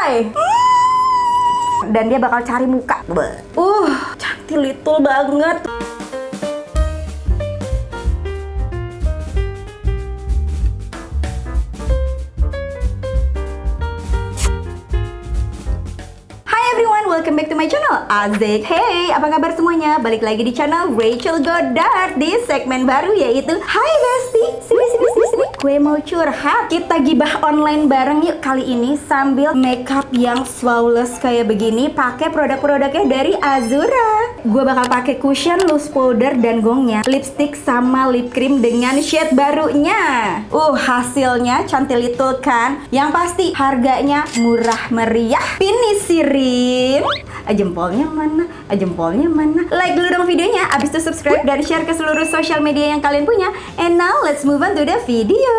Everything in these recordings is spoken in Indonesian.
Hai. Dan dia bakal cari muka. Cantik little banget. Welcome back to my channel, Azik. Hey, apa kabar semuanya? Balik lagi di channel Rachel Goddard di segmen baru yaitu Hai Bestie, sini gue mau curhat. Kita gibah online bareng yuk kali ini sambil makeup yang flawless kayak begini pakai produk-produknya dari Azura. Gue bakal pakai cushion, loose powder dan gongnya, lipstick sama lip cream dengan shade barunya. Hasilnya cantik little kan? Yang pasti harganya murah meriah. Pinisirin. Jempolnya mana? Jempolnya mana? Like dulu dong videonya, abis itu subscribe dan share ke seluruh sosial media yang kalian punya. And now let's move on to the video.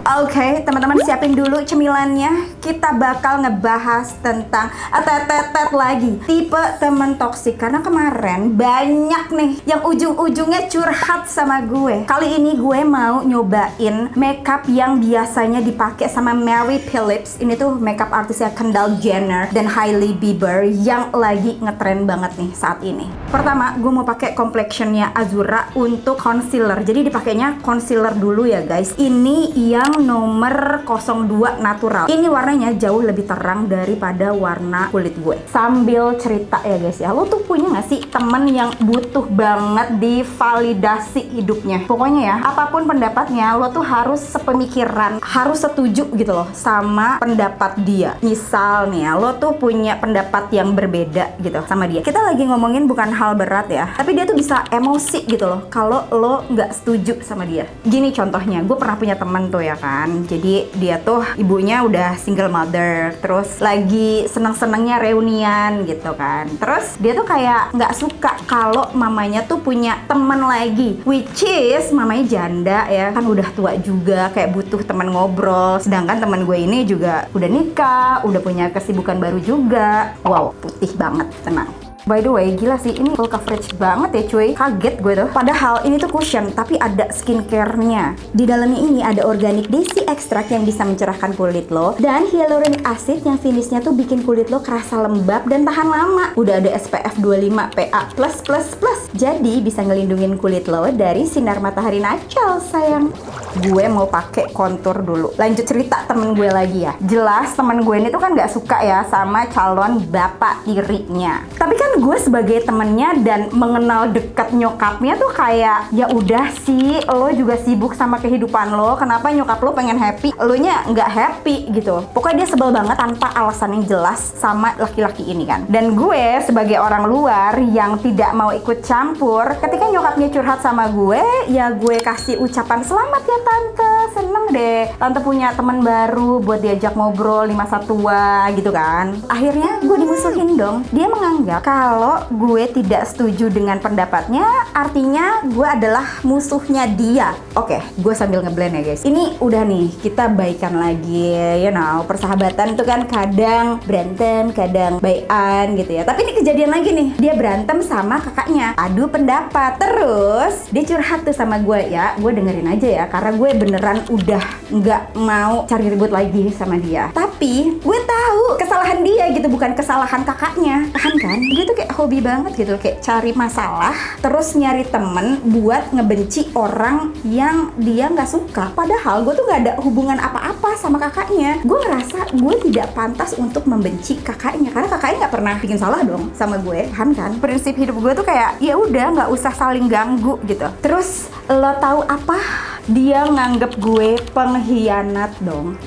Oke, teman-teman siapin dulu cemilannya. Kita bakal ngebahas tentang tetet lagi tipe temen toksik. Karena kemarin banyak nih yang ujung-ujungnya curhat sama gue. Kali ini gue mau nyobain makeup yang biasanya dipakai sama Mary Phillips. Ini tuh makeup artisnya Kendall Jenner dan Hailey Bieber yang lagi ngetren banget nih saat ini. Pertama, gue mau pakai complexionnya Azura untuk concealer. Jadi dipakainya concealer dulu ya guys. Ini yang nomor 02 natural. Ini warnanya jauh lebih terang daripada warna kulit gue. Sambil cerita ya guys ya, lo tuh punya gak sih temen yang butuh banget divalidasi hidupnya? Pokoknya ya, apapun pendapatnya, lo tuh harus sepemikiran, harus setuju gitu loh sama pendapat dia. Misal nih ya, lo tuh punya pendapat yang berbeda gitu sama dia. Kita lagi ngomongin bukan hal berat ya, tapi dia tuh bisa emosi gitu loh kalau lo nggak setuju sama dia. Gini contohnya, gue pernah punya temen tuh ya kan. Jadi dia tuh ibunya udah single mother, terus lagi seneng-senengnya reunian gitu kan. Terus dia tuh kayak nggak suka kalau mamanya tuh punya temen lagi, which is mamanya janda ya kan, udah tua juga, kayak butuh teman ngobrol. Sedangkan teman gue ini juga udah nikah, udah punya kesibukan baru juga. Wow, putih banget, tenang. By the way, gila sih, ini full coverage banget ya cuy. Kaget gue tuh. Padahal ini tuh cushion, tapi ada skincare-nya. Di dalamnya ini ada organic desi extract yang bisa mencerahkan kulit lo, dan hyaluronic acid yang finishnya tuh bikin kulit lo kerasa lembab dan tahan lama. Udah ada SPF 25 PA+++. Jadi bisa ngelindungin kulit lo dari sinar matahari natural, sayang. Gue mau pakai contour dulu. Lanjut cerita temen gue lagi ya. Jelas temen gue ini tuh kan gak suka ya sama calon bapak tirinya. Tapi kan gue sebagai temennya dan mengenal dekat nyokapnya tuh kayak, ya udah sih, lo juga sibuk sama kehidupan lo, kenapa nyokap lo pengen happy, lo nya nggak happy gitu. Pokoknya dia sebel banget tanpa alasan yang jelas sama laki-laki ini kan. Dan gue sebagai orang luar yang tidak mau ikut campur, ketika nyokapnya curhat sama gue, ya gue kasih ucapan selamat ya tante, seneng deh tante punya teman baru buat diajak ngobrol di masa tua gitu kan. Akhirnya gue dimusuhin dong. Dia menganggap kalau gue tidak setuju dengan pendapatnya, artinya gue adalah musuhnya dia. Oke, gue sambil ngeblend ya guys. Ini udah nih, kita baikan lagi. You know, persahabatan itu kan kadang berantem, kadang baikan gitu ya. Tapi ini kejadian lagi nih, dia berantem sama kakaknya, adu pendapat. Terus dia curhat tuh sama gue ya. Gue dengerin aja ya, karena gue beneran udah nggak mau cari ribut lagi sama dia. Tapi gue tahu kesalahan dia gitu, bukan kesalahan kakaknya. Paham kan? Dia tuh kayak hobi banget gitu, kayak cari masalah, terus nyari temen buat ngebenci orang yang dia nggak suka. Padahal gue tuh nggak ada hubungan apa-apa sama kakaknya. Gue ngerasa gue tidak pantas untuk membenci kakaknya, karena kakaknya nggak pernah bikin salah dong sama gue. Paham kan? Prinsip hidup gue tuh kayak, ya udah nggak usah saling ganggu gitu. Terus lo tahu apa? Dia nganggep gue pengkhianat dong.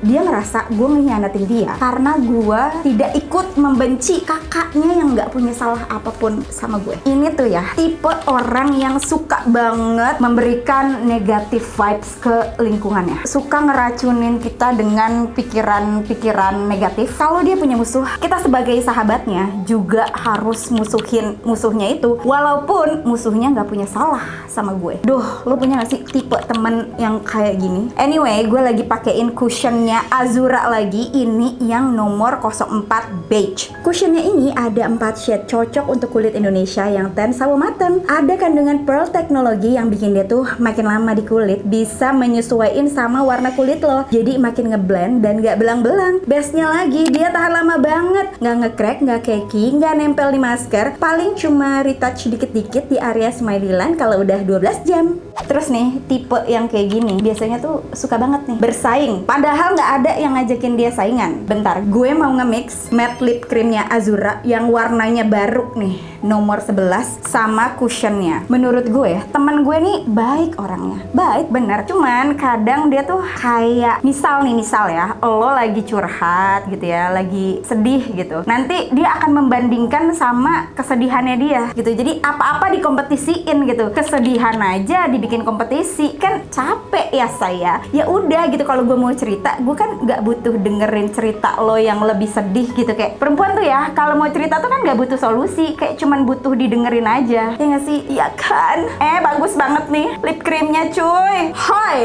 Dia ngerasa gue ngehianatin dia karena gue tidak ikut membenci kakaknya yang nggak punya salah apapun sama gue. Ini tuh ya tipe orang yang suka banget memberikan negative vibes ke lingkungannya, suka ngeracunin kita dengan pikiran-pikiran negatif. Kalau dia punya musuh, kita sebagai sahabatnya juga harus musuhin musuhnya itu, walaupun musuhnya nggak punya salah sama gue. Duh, lo punya nggak sih tipe temen yang kayak gini? Anyway, gue lagi pakein cushionnya krimnya Azura lagi. Ini yang nomor 04 beige. Cushionnya ini ada 4 shade, cocok untuk kulit Indonesia yang tan sawo mateng. Ada kandungan pearl teknologi yang bikin dia tuh makin lama di kulit bisa menyesuaikan sama warna kulit lo. Jadi makin ngeblend dan gak belang-belang. Bestnya lagi, dia tahan lama banget. Gak nge-crack, gak cakey, gak nempel di masker. Paling cuma retouch dikit-dikit di area smiley line kalau udah 12 jam. Terus nih, tipe yang kayak gini biasanya tuh suka banget nih bersaing. Padahal nggak ada yang ngajakin dia saingan. Bentar, gue mau nge-mix matte lip creamnya Azura yang warnanya baru nih, nomor 11 sama cushionnya. Menurut gue, teman gue nih baik orangnya. Baik bener, cuman kadang dia tuh kayak misal ya, lo lagi curhat gitu ya, lagi sedih gitu. Nanti dia akan membandingkan sama kesedihannya dia gitu. Jadi apa-apa dikompetisiin gitu. Kesedihan aja dibikin kompetisi, kan capek ya saya. Ya udah gitu, kalau gue mau cerita, gue kan nggak butuh dengerin cerita lo yang lebih sedih gitu. Kayak perempuan tuh ya, kalau mau cerita tuh kan nggak butuh solusi, kayak cuman butuh didengerin aja, ya nggak sih? Iya kan? Bagus banget nih lip creamnya cuy. Hai.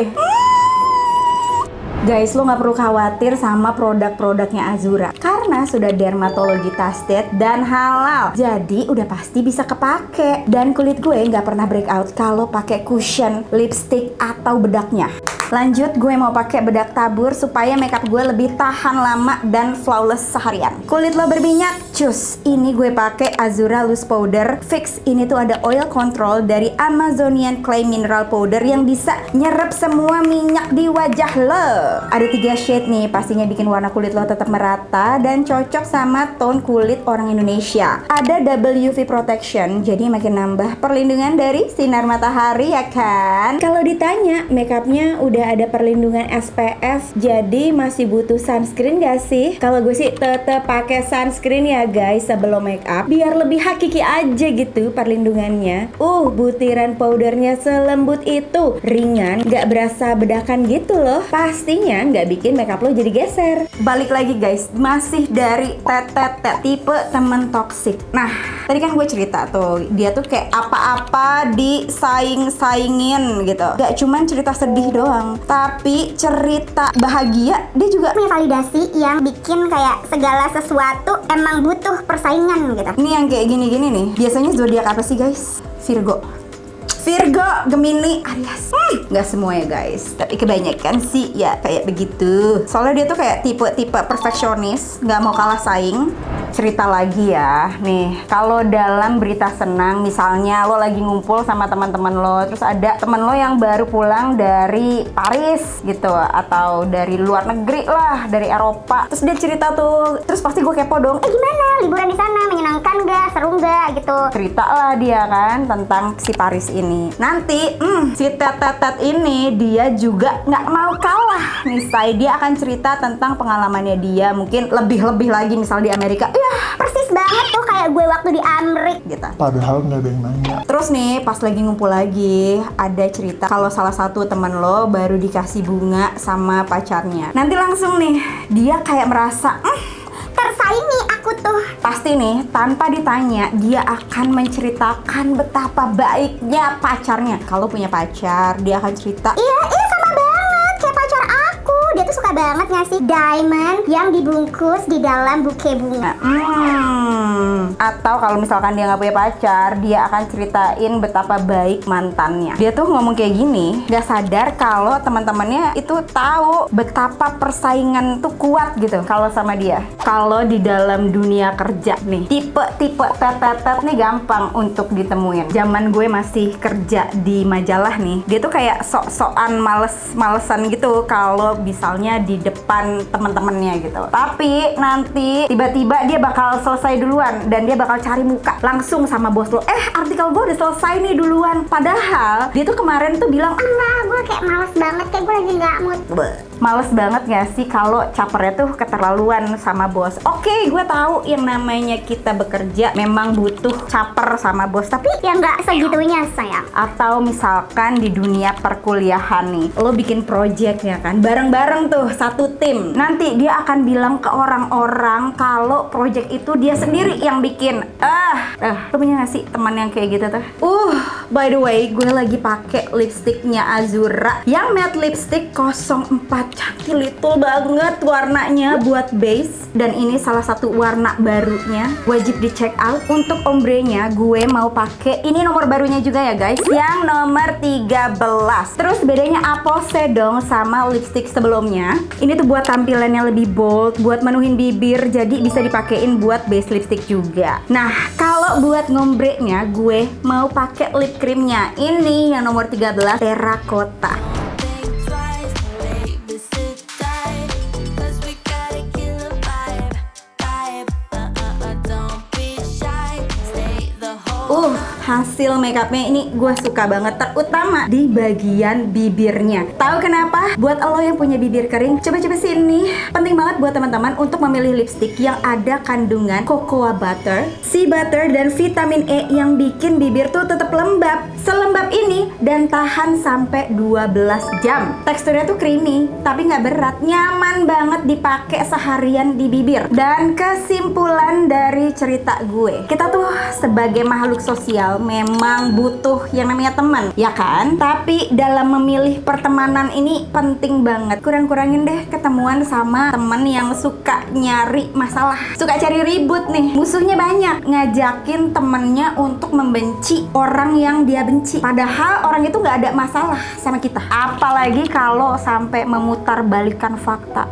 Guys, lo nggak perlu khawatir sama produk-produknya Azura karena sudah dermatologi tested dan halal. Jadi udah pasti bisa kepake. Dan kulit gue nggak pernah breakout kalau pakai cushion, lipstick atau bedaknya. Lanjut, gue mau pakai bedak tabur supaya makeup gue lebih tahan lama dan flawless seharian. Kulit lo berminyak? Cus, ini gue pakai Azura Loose Powder Fix. Ini tuh ada oil control dari Amazonian Clay Mineral Powder yang bisa nyerap semua minyak di wajah lo. Ada 3 shade nih, pastinya bikin warna kulit lo tetap merata dan cocok sama tone kulit orang Indonesia. Ada double UV protection, jadi makin nambah perlindungan dari sinar matahari ya kan? Kalau ditanya, makeupnya udah ada perlindungan SPF, jadi masih butuh sunscreen gak sih? Kalau gue sih tetep pakai sunscreen ya guys sebelum makeup, biar lebih hakiki aja gitu perlindungannya. Butiran powdernya selembut itu, ringan, gak berasa bedakan gitu loh. Pastinya nggak bikin makeup lo jadi geser. Balik lagi guys, masih dari tetet tipe temen toksik. Nah, tadi kan gue cerita tuh, dia tuh kayak apa-apa disaing-saingin gitu. Gak cuman cerita sedih doang, tapi cerita bahagia dia juga punya validasi yang bikin kayak segala sesuatu emang butuh persaingan gitu. Ini yang kayak gini-gini nih, biasanya zodiak apa sih guys? Virgo, Gemini, Aries. Nggak semua ya guys, tapi kebanyakan sih ya kayak begitu. Soalnya dia tuh kayak tipe perfeksionis, nggak mau kalah saing. Cerita lagi ya, nih kalau dalam berita senang, misalnya lo lagi ngumpul sama teman-teman lo, terus ada teman lo yang baru pulang dari Paris gitu, atau dari luar negeri lah, dari Eropa, terus dia cerita tuh, terus pasti gue kepo dong, gimana liburan di sana, menyenangkan gak, seru gak gitu. Cerita lah dia kan tentang si Paris ini. Nanti si tetet ini dia juga nggak mau kalah nih say, dia akan cerita tentang pengalamannya dia, mungkin lebih lagi misal di Amerika. Persis banget tuh kayak gue waktu di Amrik gitu. Padahal nggak ada yang nanya. Terus nih pas lagi ngumpul lagi, ada cerita kalau salah satu teman lo baru dikasih bunga sama pacarnya. Nanti langsung nih dia kayak merasa tersaingi aku tuh. Pasti nih tanpa ditanya dia akan menceritakan betapa baiknya pacarnya. Kalau punya pacar dia akan cerita, iya sama banget kayak pacar aku. Dia tuh suka banget ngasih diamond yang dibungkus di dalam buke bunga. Atau kalau misalkan dia nggak punya pacar, dia akan ceritain betapa baik mantannya. Dia tuh ngomong kayak gini, nggak sadar kalau teman-temannya itu tahu betapa persaingan tuh kuat gitu kalau sama dia. Kalau di dalam dunia kerja nih, tipe tetet nih gampang untuk ditemuin. Zaman gue masih kerja di majalah nih, dia tuh kayak sok-sokan malesan gitu kalau misalnya di depan teman-temannya gitu. Tapi nanti tiba-tiba dia bakal selesai duluan dan dia bakal cari muka langsung sama bos lo. Artikel gue udah selesai nih duluan. Padahal dia tuh kemarin tuh bilang, enggak, gue kayak males banget, kayak gue lagi nggak mood. Males banget gak sih kalau capernya tuh keterlaluan sama bos? Oke, gue tahu yang namanya kita bekerja memang butuh caper sama bos, tapi ya nggak segitunya sayang. Atau misalkan di dunia perkuliahan nih, lo bikin project ya kan, bareng-bareng tuh satu tim. Nanti dia akan bilang ke orang-orang kalau project itu dia sendiri yang bikin. Lo punya gak sih teman yang kayak gitu tuh? By the way, gue lagi pakai lipstiknya Azura yang matte lipstick 04. Cantik, little banget warnanya buat base. Dan ini salah satu warna barunya, wajib di check out. Untuk ombrenya gue mau pakai ini nomor barunya juga ya guys, yang nomor 13. Terus bedanya apa sih dong sama lipstick sebelumnya? Ini tuh buat tampilannya lebih bold, buat menuhin bibir, jadi bisa dipakein buat base lipstick juga. Nah, kalau buat ngombrenya gue mau pakai lip creamnya ini yang nomor 13, terracotta. Hasil makeupnya ini gue suka banget, terutama di bagian bibirnya. Tahu kenapa? Buat lo yang punya bibir kering, coba-coba sini. Penting banget buat teman-teman untuk memilih lipstick yang ada kandungan cocoa butter, sea butter, dan vitamin E yang bikin bibir tuh tetap lembab. Selembab ini dan tahan sampai 12 jam. Teksturnya tuh creamy, tapi nggak berat. Nyaman banget dipakai seharian di bibir. Dan kesimpulan dari cerita gue, kita tuh sebagai makhluk sosial memang butuh yang namanya teman, ya kan? Tapi dalam memilih pertemanan ini penting banget. Kurang-kurangin deh ketemuan sama temen yang suka nyari masalah, suka cari ribut nih. Musuhnya banyak, ngajakin temennya untuk membenci orang yang dia benci. Padahal orang itu nggak ada masalah sama kita. Apalagi kalau sampai memutarbalikkan fakta.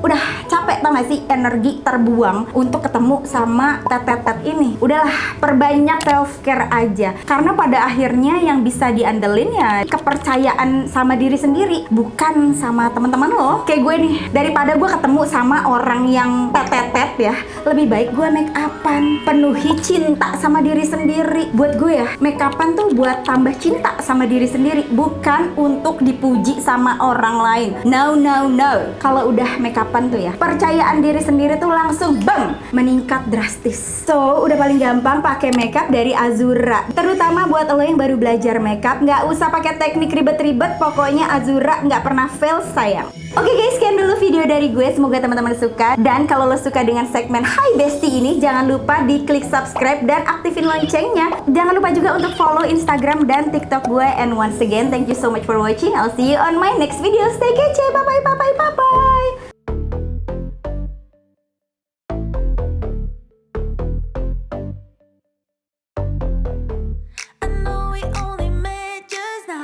Udah capek tau gak sih energi terbuang untuk ketemu sama tetet ini. Udahlah, perbanyak self care aja. Karena pada akhirnya yang bisa diandelin ya kepercayaan sama diri sendiri, bukan sama teman-teman lo. Kayak gue nih, daripada gue ketemu sama orang yang tetet ya, lebih baik gue make upan, penuhi cinta sama diri sendiri. Buat gue ya, make upan tuh buat tambah cinta sama diri sendiri, bukan untuk dipuji sama orang lain. No. Kalau udah make upan tuh ya, percayaan diri sendiri tuh langsung bang meningkat drastis. So, udah paling gampang pakai makeup dari Azura. Terutama buat lo yang baru belajar makeup, nggak usah pakai teknik ribet-ribet. Pokoknya Azura nggak pernah fail, sayang. Oke guys, sekian dulu video dari gue. Semoga teman-teman suka. Dan kalau lo suka dengan segmen Hai Bestie ini, jangan lupa di klik subscribe dan aktifin loncengnya. Jangan lupa juga untuk follow Instagram dan TikTok gue. And once again, thank you so much for watching. I'll see you on my next video. Stay kece, bye-bye.